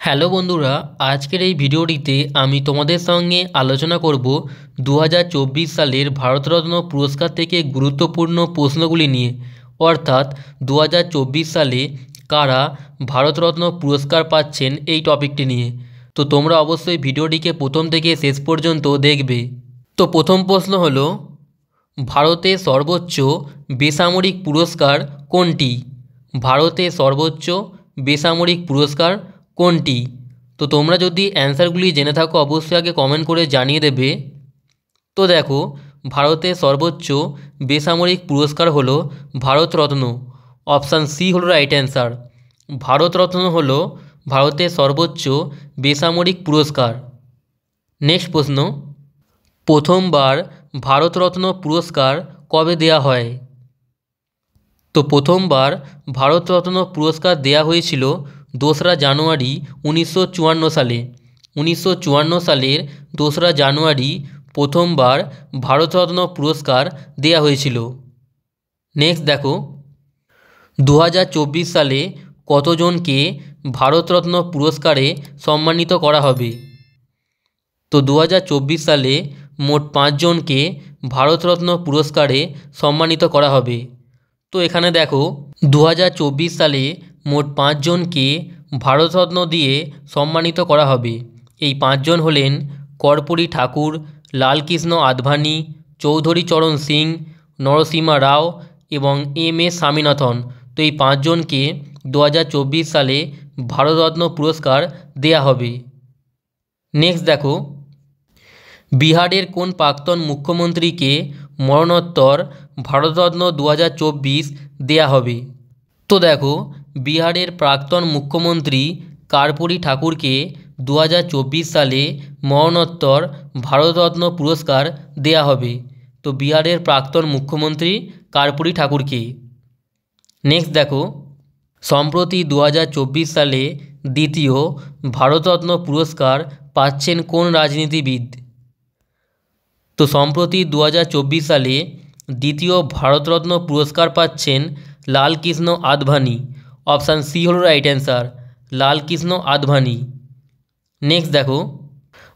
Hello বন্ধুরা, আজকের এই ভিডিওটিতে আমি তোমাদের সঙ্গে আলোচনা করব 2024 সালের ভারতরত্ন পুরস্কার থেকে গুরুত্বপূর্ণ প্রশ্নগুলি নিয়ে। অর্থাৎ 2024 সালে কারা ভারতরত্ন পুরস্কার পাচ্ছেন এই টপিকটি নিয়ে। তো তোমরা অবশ্যই ভিডিওটিকে প্রথম থেকে শেষ পর্যন্ত দেখবে। তো প্রথম প্রশ্ন হলো, ভারতের সর্বোচ্চ বেসামরিক পুরস্কার কোনটি? ভারতের সর্বোচ্চ বেসামরিক পুরস্কার কোনটি? তো তোমরা যদি অ্যান্সারগুলি জেনে থাকো অবশ্যই আগে কমেন্ট করে জানিয়ে দেবে। তো দেখো, ভারতের সর্বোচ্চ বেসামরিক পুরস্কার হলো ভারতরত্ন। অপশান সি হলো রাইট অ্যান্সার। ভারতরত্ন হলো ভারতের সর্বোচ্চ বেসামরিক পুরস্কার। নেক্সট প্রশ্ন, প্রথমবার ভারতরত্ন পুরস্কার কবে দেয়া হয়? তো প্রথমবার ভারতরত্ন পুরস্কার দেয়া হয়েছিল 2রা জানুয়ারি 1954 সালে। 1954 সালের 2রা জানুয়ারি প্রথমবার ভারতরত্ন পুরস্কার দেয়া হয়েছিল। নেক্সট দেখো, 2024 সালে কতজনকে ভারতরত্ন পুরস্কারে সম্মানিত করা হবে? তো 2024 সালে মোট 5 জনকে ভারতরত্ন পুরস্কারে সম্মানিত করা হবে। তো এখানে দেখো, 2024 সালে মোট 5 জনকে ভারতরত্ন দিয়ে সম্মানিত করা হবে। এই 5 জন হলেন কর্পূরী ঠাকুর, লালকৃষ্ণ আদভানি, চৌধুরী চরণ সিং, নরসিমা রাও এবং এম.এস. স্বামীনাথন। তো এই 5 জনকে 2024 সালে ভারতরত্ন পুরস্কার দেয়া হবে। নেক্সট দেখো, বিহারের কোন প্রাক্তন মুখ্যমন্ত্রীকে মরণোত্তর ভারতরত্ন 2024 দেয়া হবে? তো দেখো, বিহারের প্রাক্তন মুখ্যমন্ত্রী কর্পূরী ঠাকুরকে 2024 সালে মরণোত্তর ভারতরত্ন পুরস্কার দেয়া হবে। তো বিহারের প্রাক্তন মুখ্যমন্ত্রী কর্পূরী ঠাকুরকে। নেক্সট দেখো, সম্প্রতি 2024 সালে দ্বিতীয় ভারতরত্ন পুরস্কার পাচ্ছেন কোন রাজনীতিবিদ? তো সম্প্রতি 2024 সালে দ্বিতীয় ভারতরত্ন পুরস্কার পাচ্ছেন লালকৃষ্ণ আদভানি। অপশান সি হল right answer, Lal Krishna Advani. Next দেখো,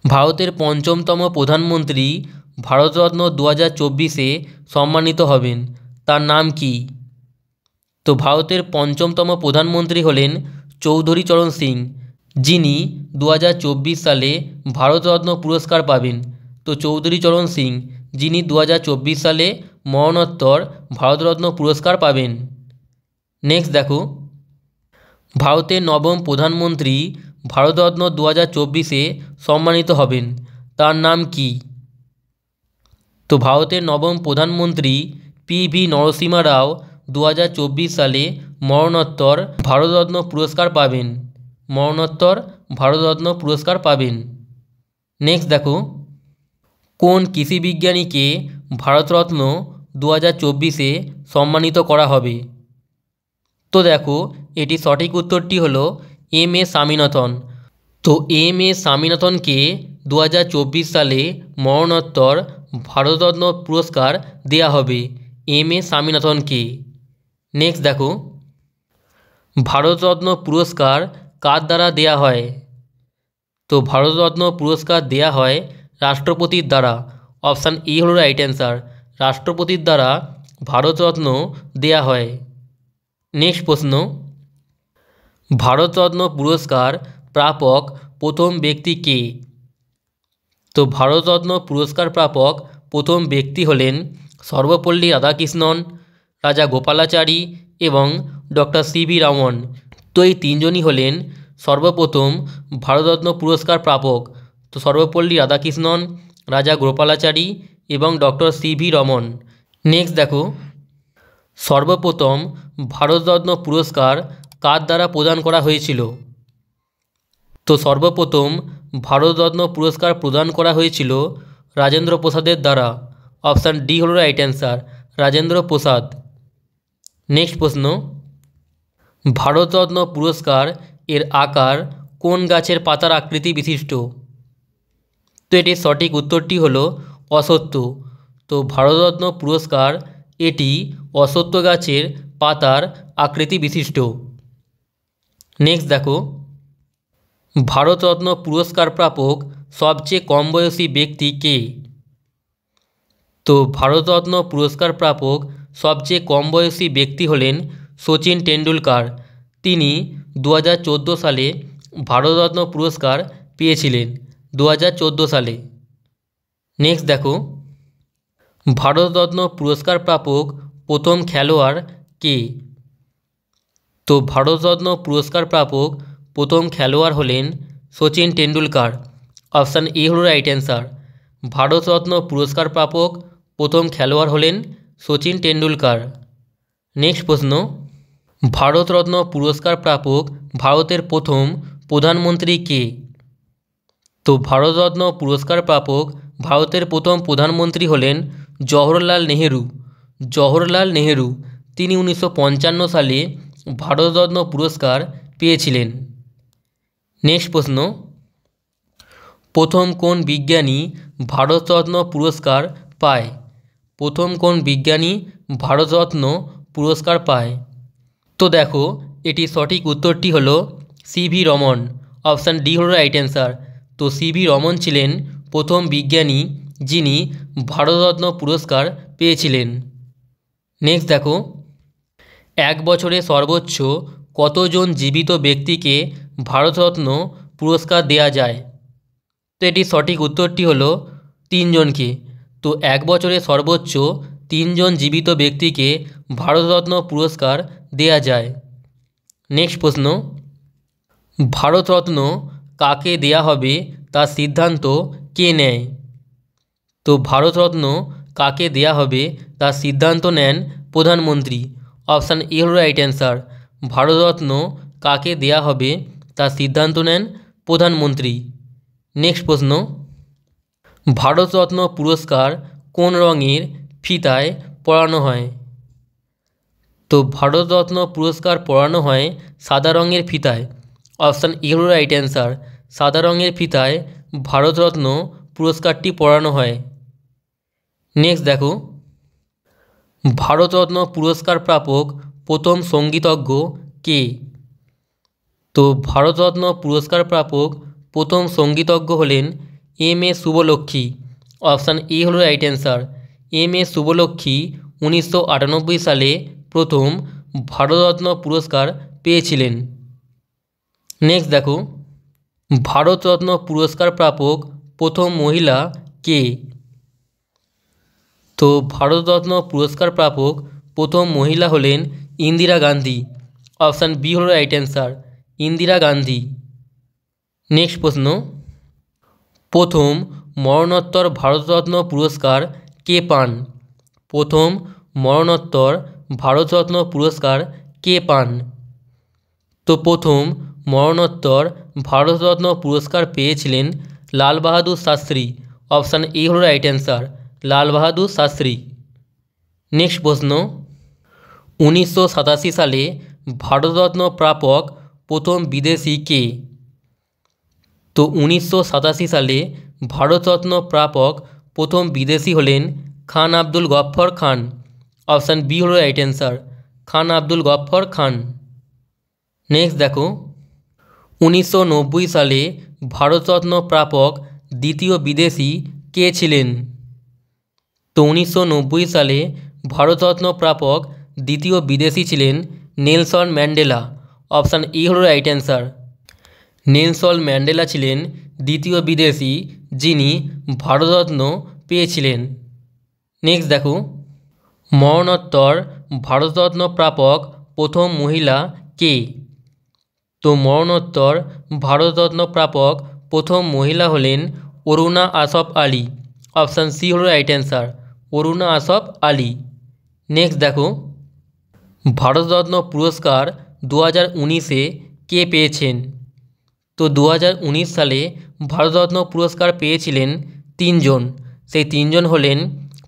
ভারতের 5মতম প্রধানমন্ত্রী ভারতরত্ন 2024-এ সম্মানিত হবেন, তার নাম কি? তো ভারতের 5মতম প্রধানমন্ত্রী হলেন চৌধুরী চরণ সিং, যিনি 2024 সালে ভারতরত্ন পুরস্কার পাবেন। তো চৌধুরী চরণ সিং, যিনি 2024 সালে মরণোত্তর ভারতরত্ন পুরস্কার পাবেন। নেক্সট দেখো, ভারতের 9ম প্রধানমন্ত্রী ভারতরত্ন 2024-এ সম্মানিত হবেন, তার নাম কি? তো ভারতের 9ম প্রধানমন্ত্রী পি.ভি. নরসিমা রাও 2024 সালে মরণোত্তর ভারতরত্ন পুরস্কার পাবেন। মরণোত্তর ভারতরত্ন পুরস্কার পাবেন। নেক্সট দেখো, কোন কৃষি বিজ্ঞানীকে ভারতরত্ন 2024-এ সম্মানিত করা হবে? তো দেখো, এটি সঠিক উত্তরটি হলো এম.এস. স্বামীনাথন। তো এম.এস. স্বামীনাথনকে 2024 সালে মরণোত্তর ভারতরত্ন পুরস্কার দেয়া হবে এম.এস. স্বামীনাথনকে। নেক্সট দেখো, ভারতরত্ন পুরস্কার কার দ্বারা দেয়া হয়? তো ভারতরত্ন পুরস্কার দেয়া হয় রাষ্ট্রপতির দ্বারা। অপশান এ হল রাইট অ্যান্সার, রাষ্ট্রপতির দ্বারা ভারতরত্ন দেয়া হয়। নেক্সট প্রশ্ন, ভারতরত্ন পুরস্কার প্রাপক প্রথম ব্যক্তি কে? তো ভারতরত্ন পুরস্কার প্রাপক প্রথম ব্যক্তি হলেন সর্বপল্লী রাধাকৃষ্ণন, রাজা গোপালাচারী এবং ডক্টর সি.ভি. রামন। তো এই 3 জনই হলেন সর্বপ্রথম ভারতরত্ন পুরস্কার প্রাপক। তো সর্বপল্লী রাধাকৃষ্ণন, রাজা গোপালাচারী এবং ডক্টর সি.ভি. রমন। নেক্সট দেখো, সর্বপ্রথম ভারতরত্ন পুরস্কার কার দ্বারা প্রদান করা হয়েছিল? তো সর্বপ্রথম ভারতরত্ন পুরস্কার প্রদান করা হয়েছিল রাজেন্দ্র প্রসাদের দ্বারা। অপশান ডি হল right answer, Rajendra Prasad. Next প্রশ্ন, ভারতরত্ন পুরস্কার এর আকার কোন গাছের পাতার আকৃতি বিশিষ্ট? তো এটির সঠিক উত্তরটি হলো অশ্বত্থ। তো ভারতরত্ন পুরস্কার এটি অশ্বত্থ গাছের পাতার আকৃতি বিশিষ্ট। নেক্সট দেখো, ভারতরত্ন পুরস্কার প্রাপক সবচেয়ে কম বয়সী ব্যক্তি কে? তো ভারতরত্ন পুরস্কার প্রাপক সবচেয়ে কম বয়সী ব্যক্তি হলেন সচিন টেন্ডুলকার। তিনি 2014 সালে ভারতরত্ন পুরস্কার পেয়েছিলেন, 2014 সালে। নেক্সট দেখো, ভারতরত্ন পুরস্কার প্রাপক প্রথম খেলোয়াড় কে? তো ভারতরত্ন পুরস্কার প্রাপক প্রথম খেলোয়াড় হলেন সচিন টেন্ডুলকার। অপশান এ হল রাইট অ্যান্সার। ভারতরত্ন পুরস্কার প্রাপক প্রথম খেলোয়াড় হলেন সচিন টেন্ডুলকার। নেক্সট প্রশ্ন, ভারতরত্ন পুরস্কার প্রাপক ভারতের প্রথম প্রধানমন্ত্রী কে? তো ভারতরত্ন পুরস্কার প্রাপক ভারতের প্রথম প্রধানমন্ত্রী হলেন জওহরলাল নেহেরু। জওহরলাল নেহেরু, তিনি 1955 সালে ভারতরত্ন পুরস্কার পেয়েছিলেন। নেক্সট প্রশ্ন, প্রথম কোন বিজ্ঞানী ভারতরত্ন পুরস্কার পায়? প্রথম কোন বিজ্ঞানী ভারতরত্ন পুরস্কার পায়? তো দেখো, এটি সঠিক উত্তরটি হলো সিভি রমন। অপশান ডি হল রাইট অ্যান্সার। তো সিভি রমন ছিলেন প্রথম বিজ্ঞানী যিনি ভারতরত্ন পুরস্কার পেয়েছিলেন। নেক্সট দেখো, এক বছরে সর্বোচ্চ কতজন জীবিত ব্যক্তিকে ভারতরত্ন পুরস্কার দেয়া যায়? তো এটি সঠিক উত্তরটি হলো 3 জনকে। তো এক বছরে সর্বোচ্চ 3 জন জীবিত ব্যক্তিকে ভারতরত্ন পুরস্কার দেয়া যায়। নেক্সট প্রশ্ন, ভারতরত্ন কাকে দেয়া হবে তার সিদ্ধান্ত কে নেয়? তো ভারতরত্ন কাকে দেয়া হবে তার সিদ্ধান্ত নেন প্রধানমন্ত্রী। অপশান এ হল রাইট অ্যান্সার। ভারতরত্ন কাকে দেয়া হবে তার সিদ্ধান্ত নেন প্রধানমন্ত্রী। নেক্সট প্রশ্ন, ভারতরত্ন পুরস্কার কোন রঙের ফিতায় পরানো হয়? তো ভারতরত্ন পুরস্কার পরানো হয় সাদা রঙের ফিতায়। অপশান এ হল রাইট অ্যান্সার। সাদা রঙের ফিতায় ভারতরত্ন পুরস্কারটি পরানো হয়। নেক্সট দেখো, ভারতরত্ন পুরস্কার প্রাপক প্রথম সঙ্গীতজ্ঞ কে? তো ভারতরত্ন পুরস্কার প্রাপক প্রথম সঙ্গীতজ্ঞ হলেন M A Subbulakshmi. Option A হল right answer. M A Subbulakshmi 1998 সালে প্রথম ভারতরত্ন পুরস্কার পেয়েছিলেন। নেক্সট দেখো, ভারতরত্ন পুরস্কার প্রাপক প্রথম মহিলা কে? তো ভারতরত্ন পুরস্কার প্রাপক প্রথম মহিলা হলেন ইন্দিরা গান্ধী। অপশান বি হল right answer, Indira Gandhi. Next প্রশ্ন, প্রথম মরণোত্তর ভারতরত্ন পুরস্কার কে পান? প্রথম মরণোত্তর ভারতরত্ন পুরস্কার কে পান? তো প্রথম মরণোত্তর ভারতরত্ন পুরস্কার পেয়েছিলেন লাল বাহাদুর শাস্ত্রী। অপশান এ হল right answer, Lal Bahadur Shastri. Next প্রশ্ন, 1987 সালে ভারতরত্ন প্রাপক প্রথম বিদেশি কে? তো 1987 সালে ভারতরত্ন প্রাপক প্রথম বিদেশি হলেন খান আব্দুল গফ্ফর খান। অপশান বি হল রাইট অ্যান্সার, খান আব্দুল গফ্ফর খান। নেক্সট দেখো, 1990 সালে ভারতরত্ন প্রাপক দ্বিতীয় বিদেশি কে ছিলেন? তো 1990 সালে ভারতরত্ন প্রাপক দ্বিতীয় বিদেশি ছিলেন নেলসন ম্যান্ডেলা। অপশান এ হল রাইট অ্যান্সার। নেলসন ম্যান্ডেলা ছিলেন দ্বিতীয় বিদেশি যিনি ভারতরত্ন পেয়েছিলেন। নেক্সট দেখো, মরণোত্তর ভারতরত্ন প্রাপক প্রথম মহিলা কে? তো মরণোত্তর ভারতরত্ন প্রাপক প্রথম মহিলা হলেন অরুণা আসফ আলী। অপশান সি হল right answer, Aruna Asaf Ali. Next দেখো, ভারতরত্ন পুরস্কার 2019-এ কে পেয়েছেন? তো 2019 সালে ভারতরত্ন পুরস্কার পেয়েছিলেন 3 জন। সেই 3 জন হলেন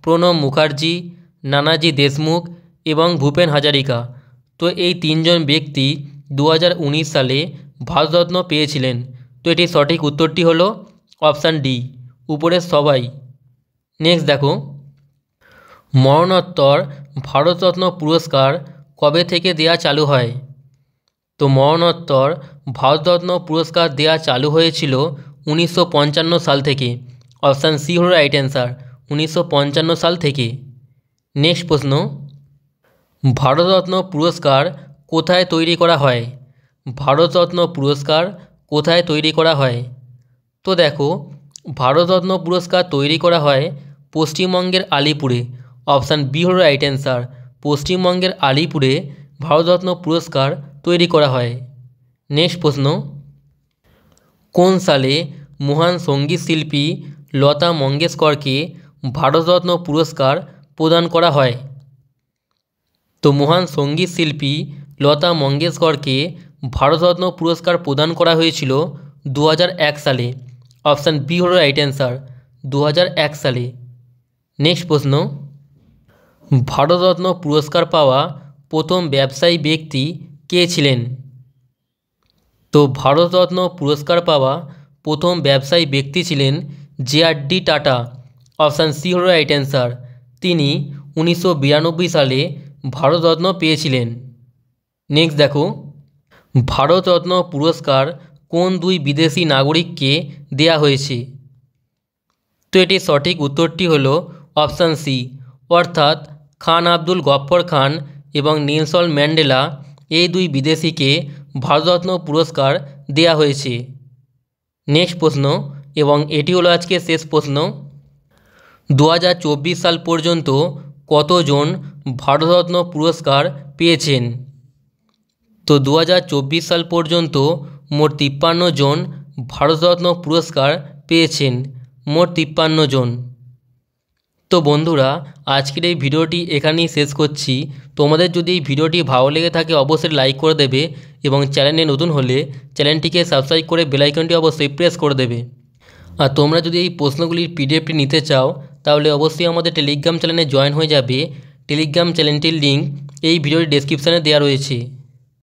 প্রণব মুখার্জি, নানাজি দেশমুখ এবং ভূপেন হাজারিকা। তো এই 3 জন ব্যক্তি 2019 সালে ভারতরত্ন পেয়েছিলেন। তো এটি সঠিক উত্তরটি হলো অপশান ডি, উপরের সবাই। নেক্সট দেখো, মরণোত্তর ভারতরত্ন পুরস্কার কবে থেকে দেয়া চালু হয়? তো তো মরণোত্তর ভারতরত্ন পুরস্কার দেওয়া চালু হয়েছিল 1955 সাল থেকে। অপশান সি হল রাইট অ্যান্সার, 1955 সাল থেকে। নেক্সট প্রশ্ন, ভারতরত্ন পুরস্কার কোথায় তৈরি করা হয়? ভারতরত্ন পুরস্কার কোথায় তৈরি করা হয়? তো দেখো, ভারতরত্ন পুরস্কার তৈরি করা হয় পশ্চিমবঙ্গের আলিপুরে। অপশান বি হল রাইট অ্যান্সার, পশ্চিমবঙ্গের আলিপুরে ভারতরত্ন পুরস্কার তৈরি করা হয়। নেক্সট প্রশ্ন, কোন সালে মহান সঙ্গীত শিল্পী লতা মঙ্গেশকরকে ভারতরত্ন পুরস্কার প্রদান করা হয়? তো মহান সঙ্গীত শিল্পী লতা মঙ্গেশকরকে ভারতরত্ন পুরস্কার প্রদান করা হয়েছিল 2001 সালে। অপশান বি হল রাইট অ্যান্সার, 2001 সালে। নেক্সট প্রশ্ন, ভারতরত্ন পুরস্কার পাওয়া প্রথম ব্যবসায়ী ব্যক্তি কে ছিলেন? তো ভারতরত্ন পুরস্কার পাওয়া প্রথম ব্যবসায়ী ব্যক্তি ছিলেন জে.আর.ডি. টাটা। অপশান সি হল রাইট অ্যান্সার, তিনি 1992 সালে ভারতরত্ন পেয়েছিলেন। নেক্সট দেখো, ভারতরত্ন পুরস্কার কোন দুই বিদেশি নাগরিককে দেয়া হয়েছে? তো এটির সঠিক উত্তরটি হল অপশান সি, অর্থাৎ খান আব্দুল গফ্ফর খান এবং নেলসন ম্যান্ডেলা, এই দুই বিদেশিকে ভারতরত্ন পুরস্কার দেয়া হয়েছে। নেক্সট প্রশ্ন, এবং এটি হলো আজকে শেষ প্রশ্ন, 2024 সাল পর্যন্ত কতজন ভারতরত্ন পুরস্কার পেয়েছেন? তো 2024 সাল পর্যন্ত মোট 53 জন ভারতরত্ন পুরস্কার পেয়েছেন, মোট 53 জন। তো বন্ধুরা, আজকের এই ভিডিওটি এখানেই শেষ করছি। তোমাদের যদি এই ভিডিওটি ভালো লেগে থাকে অবশ্যই লাইক করে দেবে এবং চ্যানেলে নতুন হলে চ্যানেলটিকে সাবস্ক্রাইব করে বেল আইকনটি অবশ্যই প্রেস করে দেবে। আর তোমরা যদি এই প্রশ্নগুলির পিডিএফটি নিতে চাও তাহলে অবশ্যই আমাদের টেলিগ্রাম চ্যানেলে জয়েন হয়ে যাবে। টেলিগ্রাম চ্যানেলটির লিঙ্ক এই ভিডিওর ডেসক্রিপশানে দেওয়া রয়েছে।